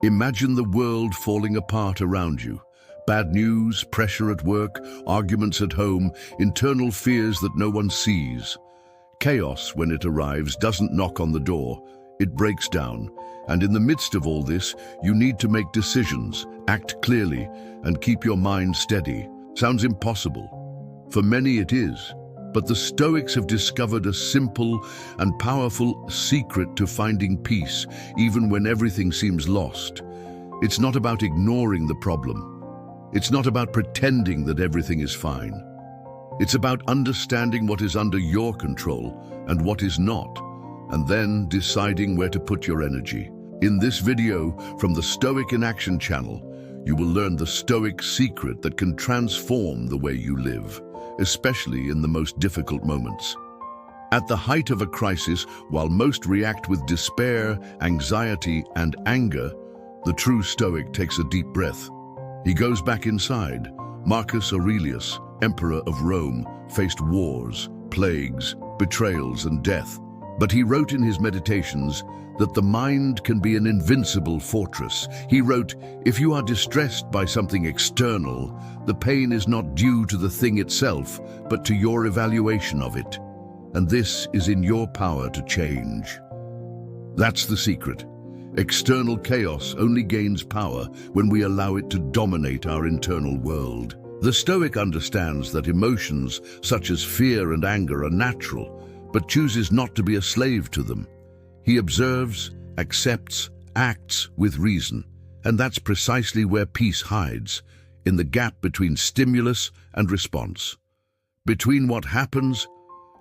Imagine the world falling apart around you. Bad news, pressure at work, arguments at home, internal fears that no one sees. Chaos, when it arrives, doesn't knock on the door. It breaks down. And in the midst of all this, you need to make decisions, act clearly, and keep your mind steady. Sounds impossible. For many it is. But the Stoics have discovered a simple and powerful secret to finding peace, even when everything seems lost. It's not about ignoring the problem. It's not about pretending that everything is fine. It's about understanding what is under your control and what is not, and then deciding where to put your energy. In this video from the Stoic in Action channel, you will learn the Stoic secret that can transform the way you live, especially in the most difficult moments. At the height of a crisis, while most react with despair, anxiety, and anger, the true Stoic takes a deep breath. He goes back inside. Marcus Aurelius, Emperor of Rome, faced wars, plagues, betrayals, and death. But he wrote in his meditations that the mind can be an invincible fortress. He wrote, "If you are distressed by something external, the pain is not due to the thing itself, but to your evaluation of it. And this is in your power to change." That's the secret. External chaos only gains power when we allow it to dominate our internal world. The Stoic understands that emotions such as fear and anger are natural, but chooses not to be a slave to them. He observes, accepts, acts with reason, and that's precisely where peace hides, in the gap between stimulus and response. Between what happens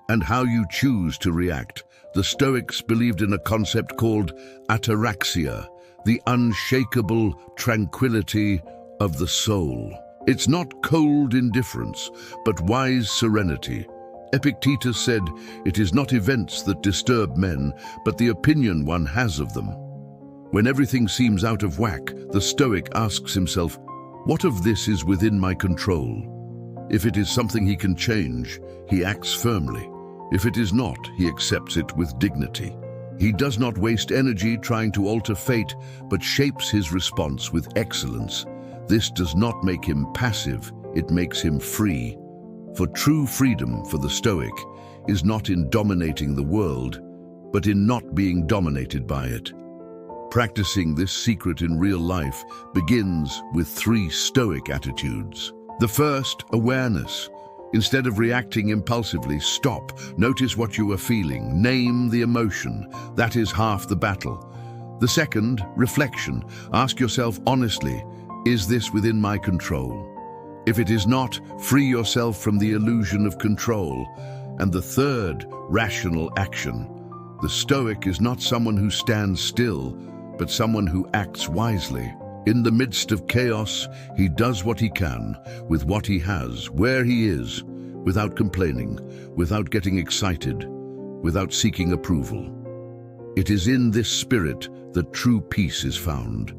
and how you choose to react. The Stoics believed in a concept called ataraxia, the unshakable tranquility of the soul. It's not cold indifference, but wise serenity. Epictetus said, "It is not events that disturb men, but the opinion one has of them." When everything seems out of whack, the Stoic asks himself, what of this is within my control? If it is something he can change, he acts firmly. If it is not, he accepts it with dignity. He does not waste energy trying to alter fate, but shapes his response with excellence. This does not make him passive, it makes him free. For true freedom for the Stoic is not in dominating the world, but in not being dominated by it. Practicing this secret in real life begins with 3 Stoic attitudes. The first, awareness. Instead of reacting impulsively, stop, notice what you are feeling, name the emotion. That is half the battle. The second, reflection. Ask yourself honestly, is this within my control? If it is not, free yourself from the illusion of control. And the third, rational action. The Stoic is not someone who stands still, but someone who acts wisely. In the midst of chaos, he does what he can, with what he has, where he is, without complaining, without getting excited, without seeking approval. It is in this spirit that true peace is found.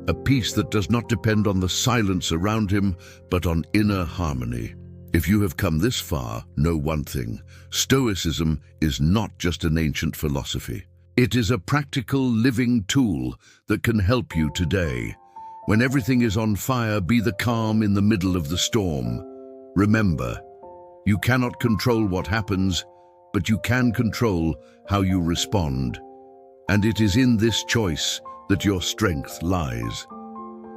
A peace that does not depend on the silence around him, but on inner harmony. If you have come this far, know one thing. Stoicism is not just an ancient philosophy. It is a practical, living tool that can help you today. When everything is on fire, be the calm in the middle of the storm. Remember, you cannot control what happens, but you can control how you respond. And it is in this choice that your strength lies.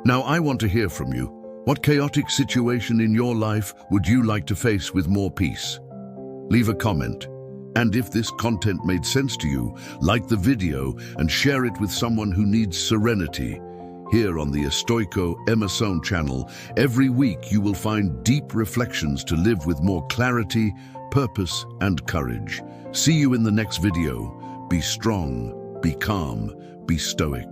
Now, I want to hear from you. What chaotic situation in your life would you like to face with more peace? Leave a comment. And if this content made sense to you, like the video and share it with someone who needs serenity. Here on the Estoico and Ação channel, every week you will find deep reflections to live with more clarity, purpose, and courage. See you in the next video. Be strong, be calm, be stoic.